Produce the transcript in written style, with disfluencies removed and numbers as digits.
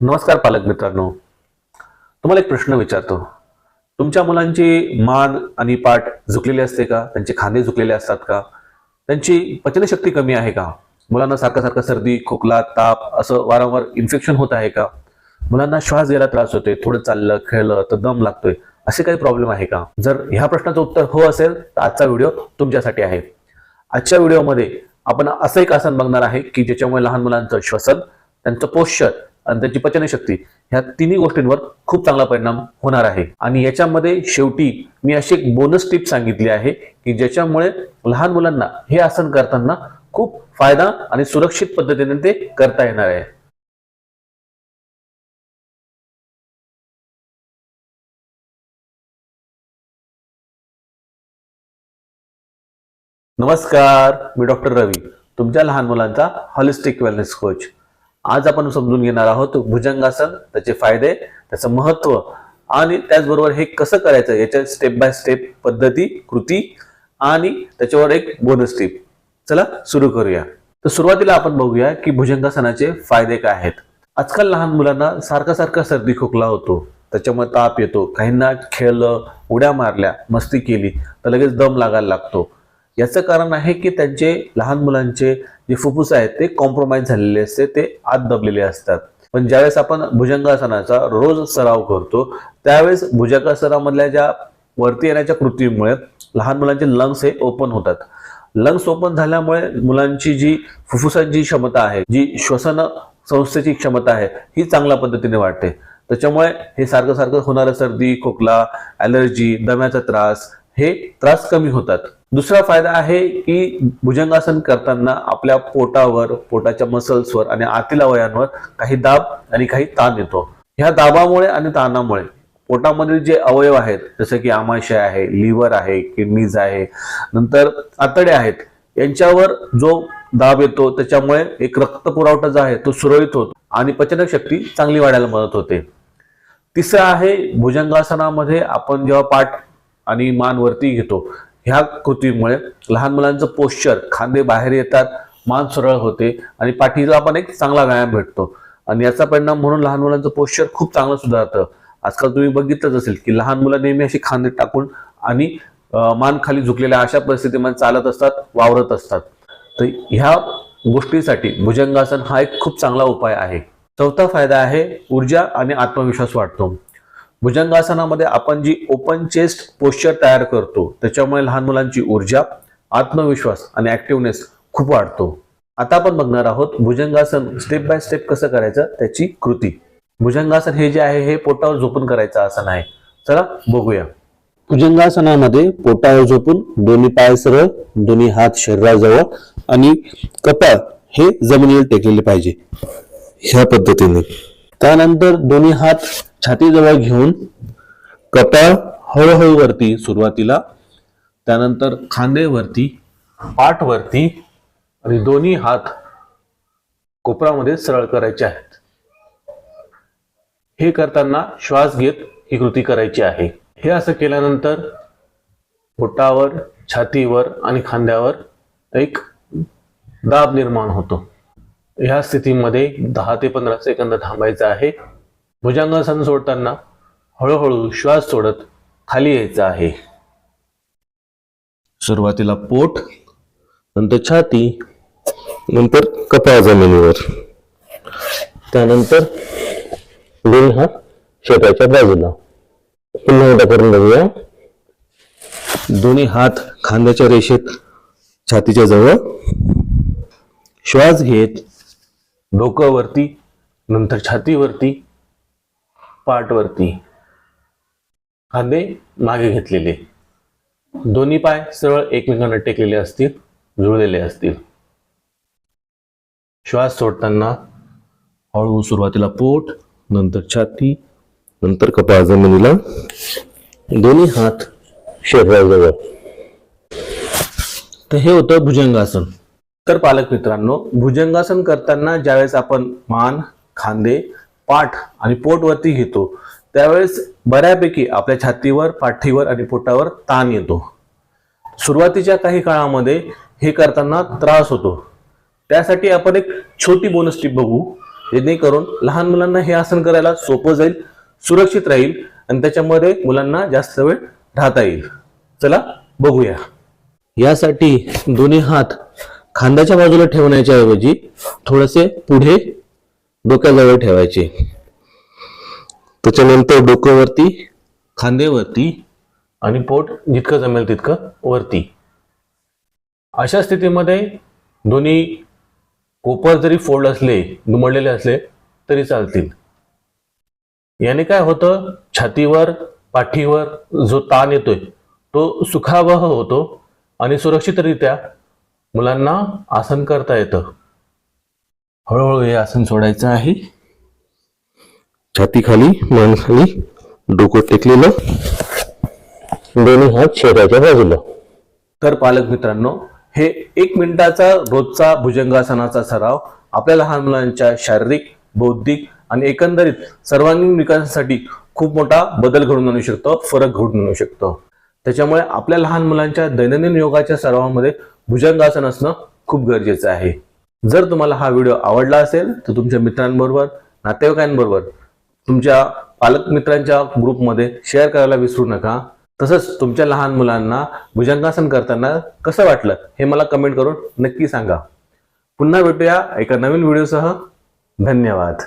नमस्कार पालक मित्रांनो, तुम्हाला एक प्रश्न विचारतो. तुमच्या मुलांची मान आणि पाठ झुकलेली असते का? त्यांचे खांदे झुकलेले असतात का? त्यांची पचनशक्ती कमी आहे का? मुलांना सारखं सारखं सर्दी, खोकला, ताप असं वारंवार इन्फेक्शन होत आहे का? मुलांना श्वास घ्यायला त्रास होतोय, थोडं चाललं खेळलं तर दम लागतोय, असे काही प्रॉब्लेम आहे का? जर ह्या प्रश्नाचं उत्तर हो असेल तर आजचा व्हिडिओ तुमच्यासाठी आहे. आजच्या व्हिडिओमध्ये आपण असं एक आसन बघणार आहे की ज्याच्यामुळे लहान मुलांचं श्वसन, त्यांचं पोश्चर आणि त्यांची पचनशक्ती ह्या तिन्ही गोष्टींवर खूप चांगला परिणाम होणार आहे. आणि याच्यामध्ये शेवटी मी अशी एक बोनस टिप सांगितली आहे की ज्याच्यामुळे लहान मुलांना हे आसन करताना खूप फायदा आणि सुरक्षित पद्धतीने ते करता येणार आहे. नमस्कार, मी डॉक्टर रवी, तुमच्या लहान मुलांचा हॉलिस्टिक वेलनेस कोच. आज आपण समजून घेणार आहोत भुजंगासन, त्याचे फायदे, त्याचं महत्व आणि त्याचबरोबर हे कसं करायचं याच्या स्टेप बाय स्टेप पद्धती, कृती आणि त्याच्यावर एक बोनस टिप. चला सुरू करूया. तर सुरुवातीला आपण बघूया की भुजंगासनाचे फायदे काय आहेत. आजकाल लहान मुलांना सारखा सर्दी खोकला होतो, त्याच्यामुळे ताप येतो, काहींना खेळलं, उड्या मारल्या, मस्ती केली तर लगेच दम लागायला लागतो. याचं कारण आहे की त्यांचे लहान मुलांचे जे फुफ्फुस आहेत ते कॉम्प्रोमाइज झालेले असते, ते आत दबलेले असतात. पण ज्यावेळेस आपण भुजंगासनाचा रोज सराव करतो त्यावेळेस भुजंगासनामधल्या ज्या वरती येण्याच्या कृतीमुळे लहान मुलांचे लंग्स हे ओपन होतात. लंग्स ओपन झाल्यामुळे मुलांची जी फुफ्फुसांची क्षमता आहे, जी श्वसन संस्थेची क्षमता आहे, ही चांगल्या पद्धतीने वाढते. त्याच्यामुळे हे सारखं होणारं सर्दी, खोकला, ॲलर्जी, दम्याचा त्रास हे त्रास कमी होतात. दुसरा फायदा आहे की भुजंगासन करताना आपल्या पोटावर, पोटाच्या मसल्सवर आणि आतील अवयवांवर काही दाब आणि काही ताण येतो. ह्या दाबामुळे आणि ताणामुळे पोटामधील जे अवयव आहेत, जसे की आमाशय आहे, लिव्हर आहे, किडनीज आहे, नंतर आतडे आहेत, यांच्यावर जो दाब येतो त्याच्यामुळे एक रक्त पुरवठा जो आहे तो सुरळीत होतो आणि पचनशक्ती चांगली वाढायला मदत होते. तिसरं आहे भुजंगासनामध्ये आपण जेव्हा पाठ आणि मान वरती घेतो, ह्या कृतीमुळे लहान मुलांचं पोश्चर, खांदे बाहेर येतात, मान सरळ होते आणि पाठीला पण एक चांगला व्यायाम भेटतो. आणि याचा परिणाम म्हणून लहान मुलांचं पोश्चर खूप चांगलं सुधारतं. आजकाल तुम्ही बघितलंच असेल की लहान मुलं नेहमी अशी खांदे टाकून आणि मान खाली झुकलेल्या अशा परिस्थितीमध्ये चालत असतात, वावरत असतात. तर ह्या गोष्टीसाठी भुजंगासन हा एक खूप चांगला उपाय आहे. चौथा फायदा आहे ऊर्जा आणि आत्मविश्वास वाढतो. भुजंगासनामध्ये आपण जी ओपन चेस्ट पोश्चर तयार करतो त्याच्यामुळे लहान मुलांची ऊर्जा, आत्मविश्वास आणि ऍक्टिव्हनेस खूप वाढतो. आता आपण बघणार आहोत भुजंगासन स्टेप बाय स्टेप कसं करायचं त्याची कृती. भुजंगासन हे जे आहे हे पोटावर झोपून करायचं आसन आहे. चला बघूया. भुजंगासनामध्ये पोटावर झोपून दोन्ही पाय सरळ, दोन्ही हात शरीराजवळ आणि कपाळ हे जमिनीवर टेकलेले पाहिजे, ह्या पद्धतीने. त्यानंतर दोन्ही हात छातीजवळ घेऊन कपाळ हळूहळू वरती सुरुवातीला, त्यानंतर खांदे वरती, पाठ वरती आणि दोन्ही हात कोपरामध्ये सरळ करायचे आहेत. हे करताना श्वास घेत ही कृती करायची आहे. हे असं केल्यानंतर पोटावर, छातीवर आणि खांद्यावर एक दाब निर्माण होतो. ह्या स्थितीमध्ये 10 ते 15 सेकंद थांबायचं आहे. भुजंगासन सोडताना हळूहळू श्वास सोडत खाली यायचं आहे. सुरुवातीला पोट, नंतर छाती, नंतर कपाळ जमिनीवर, त्यानंतर दोन्ही हात शेताच्या बाजूला. पुन्हा एकदा करून बघूया. दोन्ही हात खांद्याच्या रेषेत छातीच्या जवळ, श्वास घेत डोकं वरती, नंतर छातीवरती, पाठवरती, खांदे मागे घेतलेले, दोन्ही पाय सरळ एकमेकांना टेकलेले असतील, जुळलेले असतील. श्वास सोडताना हळू सुरुवातीला पोट, नंतर छाती, नंतर कपाळ जमिनीला, दोन्ही हात शरीराजवळ. तर हे होतं भुजंगासन. तर पालक मित्रांनो, भुजंगासन करताना ज्यावेळेस आपण मान, खांदे, पाठ आणि पोट वरती घेतो त्यावेळेस बऱ्यापैकी आपल्या छातीवर, पाठीवर आणि पोटावर ताण येतो. सुरुवातीच्या काही काळामध्ये हे करताना त्रास होतो. त्यासाठी आपण एक छोटी बोनस टिप बघू. जेणेकरून लहान मुलांना हे आसन करायला सोपं जाईल, सुरक्षित राहील आणि त्याच्यामध्ये मुलांना जास्त वेळ राहता येईल. चला बघूया. यासाठी दोन्ही हात खांद्याच्या बाजूला ठेवण्याच्या ऐवजी थोडेसे पुढे डोक्याजवळ ठेवायचे. त्याच्यानंतर डोक्यावरती, खांद्यावरती आणि पोट जितकं जमेल तितकं वरती. अशा स्थितीमध्ये दोन्ही कोपर जरी फोल्ड असले, दुमडलेले असले तरी चालतील. याने काय होतं, छातीवर, पाठीवर जो ताण येतोय तो सुखावह होतो आणि सुरक्षितरित्या मुलांना आसन करता येतं. हळूहळू हे आसन सोडायचं आहे. छाती खाली, मान खाली, डोकं टेकलेलं, दोन्ही हात शरीराच्या बाजूला. तर पालक मित्रांनो, हे 1 मिनिटाचा रोजचा भुजंगासनाचा सराव आपल्या लहान मुलांच्या शारीरिक, बौद्धिक आणि एकंदरीत सर्वांगीण विकासासाठी खूप मोठा बदल घडून आणू शकतो, फरक घडून आणू शकतो. त्याच्यामुळे आपल्या लहान मुलांच्या दैनंदिन योगाच्या सरावामध्ये भुजंगासन असणं खूप गरजेचं आहे. जर तुम्हाला हा व्हिडिओ आवडला असेल तर तुमच्या मित्रांबरोबर, नातेवाईकांबरोबर, तुमच्या पालक मित्रांच्या ग्रुपमध्ये शेअर करायला विसरू नका. तसंच तुमच्या लहान मुलांना भुजंगासन करताना कसं वाटलं हे मला कमेंट करून नक्की सांगा. पुन्हा भेटूया एका नवीन व्हिडिओसह. धन्यवाद.